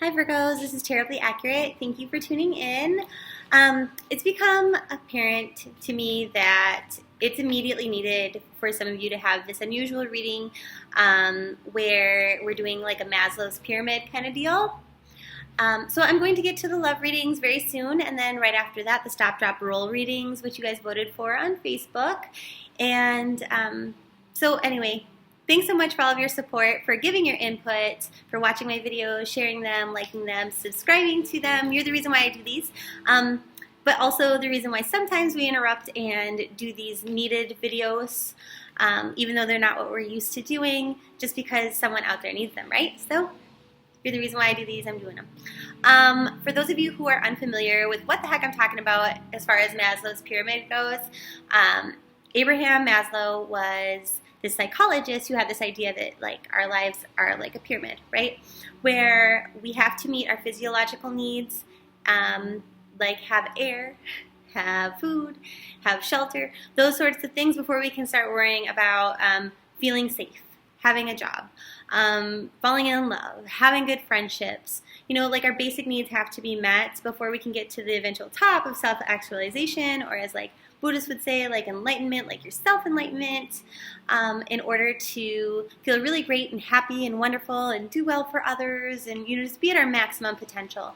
Hi Virgos, this is Tarot-blee Accurate. Thank you for tuning in. It's become apparent to me that it's immediately needed for some of you to have this unusual reading where we're doing like a Maslow's pyramid kind of deal. So I'm going to get to the love readings very soon, and then right after that the stop, drop, roll readings, which you guys voted for on Facebook. And so anyway, thanks so much for all of your support, for giving your input, for watching my videos, sharing them, liking them, subscribing to them. You're the reason why I do these. But also the reason why sometimes we interrupt and do these needed videos, even though they're not what we're used to doing, just because someone out there needs them, right? So you're the reason why I do these, I'm doing them. For those of you who are unfamiliar with what the heck I'm talking about as far as Maslow's pyramid goes, Abraham Maslow was this psychologist who had this idea that like our lives are like a pyramid, right? Where we have to meet our physiological needs, like have air, have food, have shelter, those sorts of things before we can start worrying about feeling safe, having a job, falling in love, having good friendships. You know, like our basic needs have to be met before we can get to the eventual top of self-actualization, or as like Buddhists would say, like enlightenment, like your self-enlightenment, in order to feel really great and happy and wonderful and do well for others and, you know, just be at our maximum potential.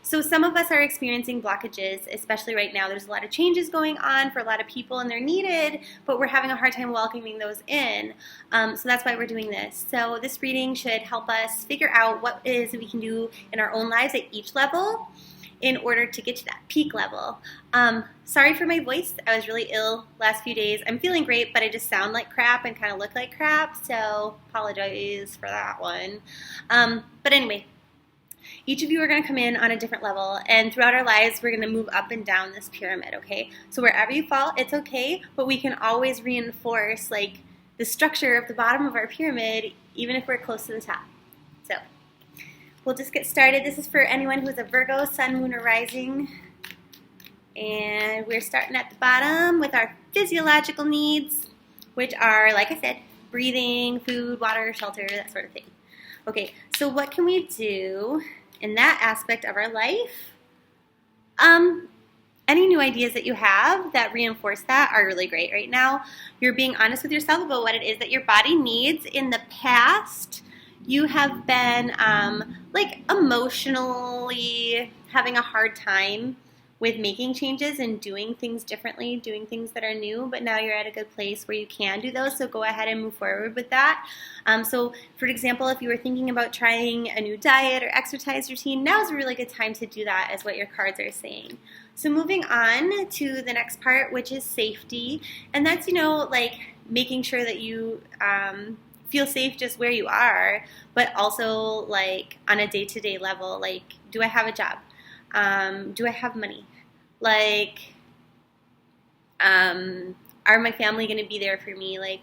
So some of us are experiencing blockages, especially right now. There's a lot of changes going on for a lot of people and they're needed, but we're having a hard time welcoming those in. So that's why we're doing this. So this reading should help us figure out what it is that we can do in our own lives at each level in order to get to that peak level. Sorry for my voice. I was really ill last few days. I'm feeling great, but I just sound like crap and kind of look like crap, so apologize for that one. But anyway, each of you are going to come in on a different level, and throughout our lives, we're going to move up and down this pyramid, okay? So wherever you fall, it's okay, but we can always reinforce like the structure of the bottom of our pyramid, even if we're close to the top. So we'll just get started. This is for anyone who's a Virgo, sun, moon, or rising. And we're starting at the bottom with our physiological needs, which are, like I said, breathing, food, water, shelter, that sort of thing. Okay, so what can we do in that aspect of our life? Any new ideas that you have that reinforce that are really great right now. You're being honest with yourself about what it is that your body needs. In the past, you have been like emotionally having a hard time with making changes and doing things differently, doing things that are new, but now you're at a good place where you can do those, so go ahead and move forward with that. So for example, if you were thinking about trying a new diet or exercise routine, now is a really good time to do that, is what your cards are saying. So moving on to the next part, which is safety, and that's, you know, like making sure that you feel safe just where you are, but also like on a day-to-day level, like, do I have a job? Do I have money? Like, are my family going to be there for me? Like,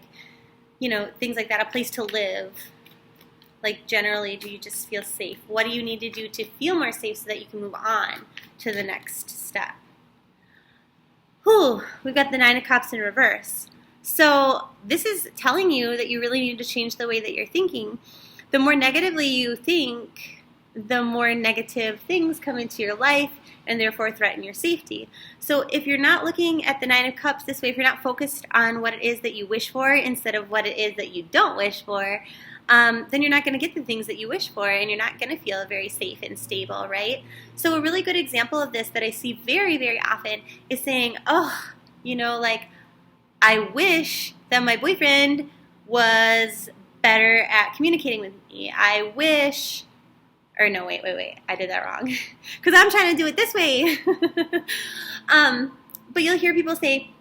you know, things like that, a place to live. Like, generally, do you just feel safe? What do you need to do to feel more safe so that you can move on to the next step? Whew, we've got the Nine of Cups in reverse. So this is telling you that you really need to change the way that you're thinking. The more negatively you think, the more negative things come into your life and therefore threaten your safety. So if you're not looking at the Nine of Cups this way, if you're not focused on what it is that you wish for instead of what it is that you don't wish for, then you're not going to get the things that you wish for, and you're not going to feel very safe and stable, right? So a really good example of this that I see very, very often is saying, oh, you know, like, I wish that my boyfriend was better at communicating with me. I wish... Or no, wait, I did that wrong. Because I'm trying to do it this way. But you'll hear people say,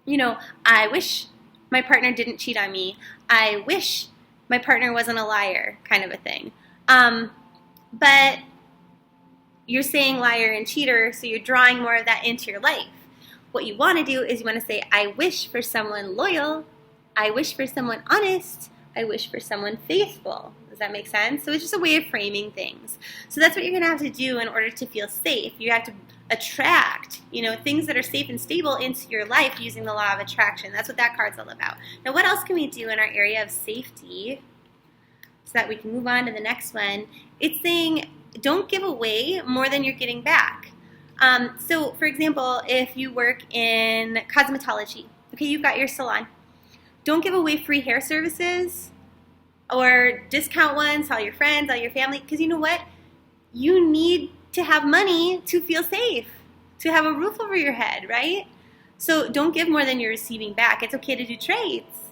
you know, I wish my partner didn't cheat on me. I wish my partner wasn't a liar, kind of a thing. But you're saying liar and cheater, so you're drawing more of that into your life. What you want to do is you want to say, I wish for someone loyal. I wish for someone honest. I wish for someone faithful. Does that make sense? So it's just a way of framing things. So that's what you're going to have to do in order to feel safe. You have to attract, you know, things that are safe and stable into your life using the law of attraction. That's what that card's all about. Now, what else can we do in our area of safety so that we can move on to the next one? It's saying, don't give away more than you're getting back. So, for example, if you work in cosmetology, okay, you've got your salon. Don't give away free hair services or discount ones to all your friends, all your family, because you know what? You need to have money to feel safe, to have a roof over your head, right? So don't give more than you're receiving back. It's okay to do trades.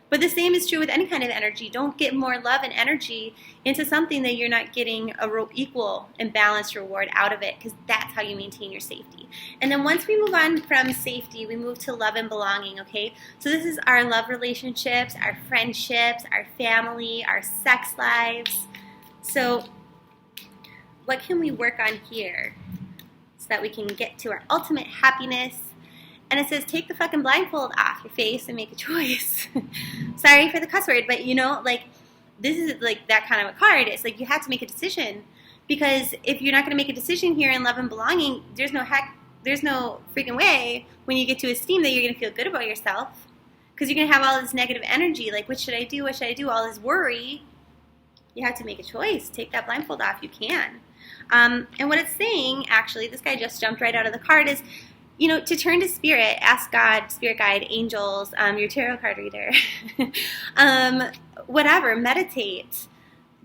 But the same is true with any kind of energy. Don't give more love and energy into something that you're not getting a equal and balanced reward out of it, because that's how you maintain your safety. And then once we move on from safety, we move to love and belonging, okay? So this is our love relationships, our friendships, our family, our sex lives. So what can we work on here so that we can get to our ultimate happiness? And it says, take the fucking blindfold off your face and make a choice. Sorry for the cuss word, but you know, like, this is like that kind of a card. It's like you have to make a decision, because if you're not going to make a decision here in love and belonging, there's no freaking way when you get to esteem that you're going to feel good about yourself, because you're going to have all this negative energy. Like, what should I do? What should I do? All this worry. You have to make a choice. Take that blindfold off. You can. And what it's saying, actually, this guy just jumped right out of the card, is, you know, to turn to spirit, ask God, spirit guide, angels, your tarot card reader, whatever, meditate,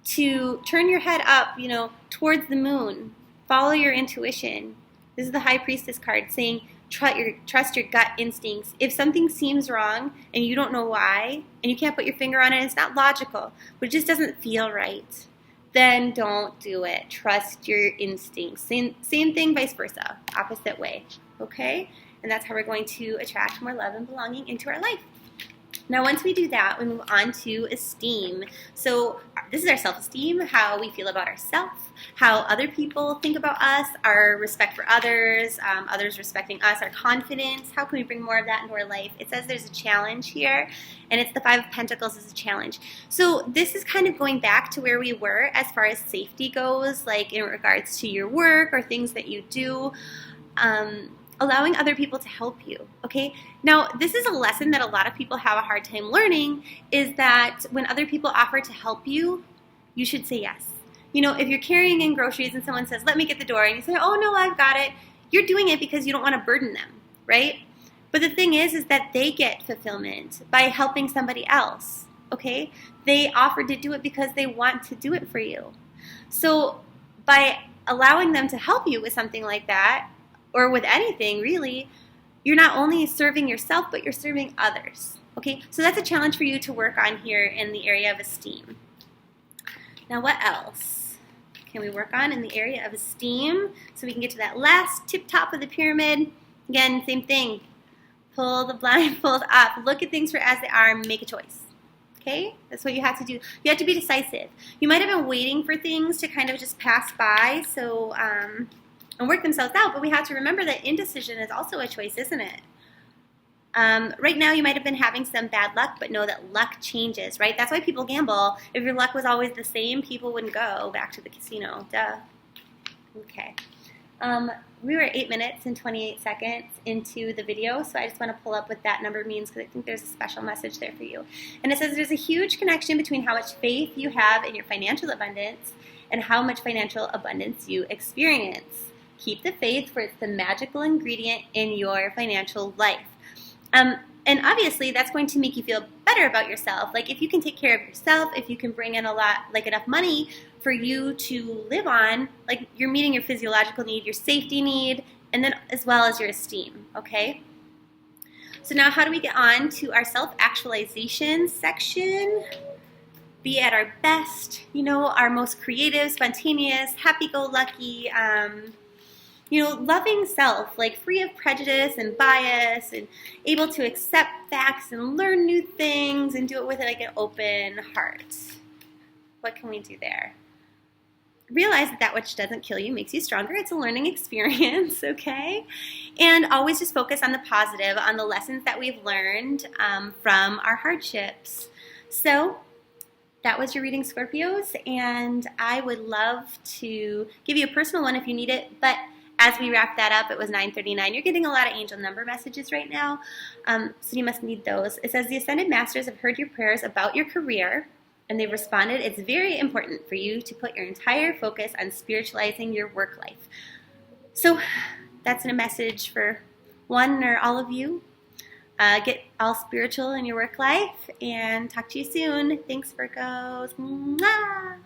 to turn your head up, you know, towards the moon, follow your intuition. This is the High Priestess card saying, trust your gut instincts. If something seems wrong and you don't know why, and you can't put your finger on it, it's not logical, but it just doesn't feel right, then don't do it. Trust your instincts. Same thing, vice versa, opposite way. Okay? And that's how we're going to attract more love and belonging into our life. Now, once we do that, we move on to esteem. So this is our self-esteem, how we feel about ourselves, how other people think about us, our respect for others, others respecting us, our confidence. How can we bring more of that into our life? It says there's a challenge here, and it's the Five of Pentacles as a challenge. So this is kind of going back to where we were as far as safety goes, like in regards to your work or things that you do. Allowing other people to help you, okay? Now, this is a lesson that a lot of people have a hard time learning, is that when other people offer to help you, you should say yes. You know, if you're carrying in groceries and someone says, let me get the door, and you say, oh, no, I've got it, you're doing it because you don't want to burden them, right? But the thing is that they get fulfillment by helping somebody else, okay? They offered to do it because they want to do it for you. So by allowing them to help you with something like that, or with anything, really, you're not only serving yourself, but you're serving others, okay? So that's a challenge for you to work on here in the area of esteem. Now, what else can we work on in the area of esteem so we can get to that last tip top of the pyramid? Again, same thing. Pull the blindfold up. Look at things for as they are and make a choice, okay? That's what you have to do. You have to be decisive. You might have been waiting for things to kind of just pass by, so and work themselves out, but we have to remember that indecision is also a choice, isn't it? Right now, you might have been having some bad luck, but know that luck changes, right? That's why people gamble. If your luck was always the same, people wouldn't go back to the casino. Duh. Okay. We were 8 minutes and 28 seconds into the video, so I just want to pull up what that number means, because I think there's a special message there for you. And it says there's a huge connection between how much faith you have in your financial abundance and how much financial abundance you experience. Keep the faith, for it's the magical ingredient in your financial life. And obviously, that's going to make you feel better about yourself. Like, if you can take care of yourself, if you can bring in a lot, like enough money for you to live on, like you're meeting your physiological need, your safety need, and then as well as your esteem, okay? So now how do we get on to our self-actualization section? Be at our best, you know, our most creative, spontaneous, happy-go-lucky, you know, loving self, like free of prejudice and bias and able to accept facts and learn new things and do it with like an open heart. What can we do there? Realize that that which doesn't kill you makes you stronger. It's a learning experience, okay? And always just focus on the positive, on the lessons that we've learned from our hardships. So that was your reading, Scorpios, and I would love to give you a personal one if you need it, but as we wrap that up, it was 9:39. You're getting a lot of angel number messages right now, so you must need those. It says, the Ascended Masters have heard your prayers about your career And they've responded, it's very important for you to put your entire focus on spiritualizing your work life. So that's a message for one or all of you. Get all spiritual in your work life, and talk to you soon. Thanks, Virgos. Mwah!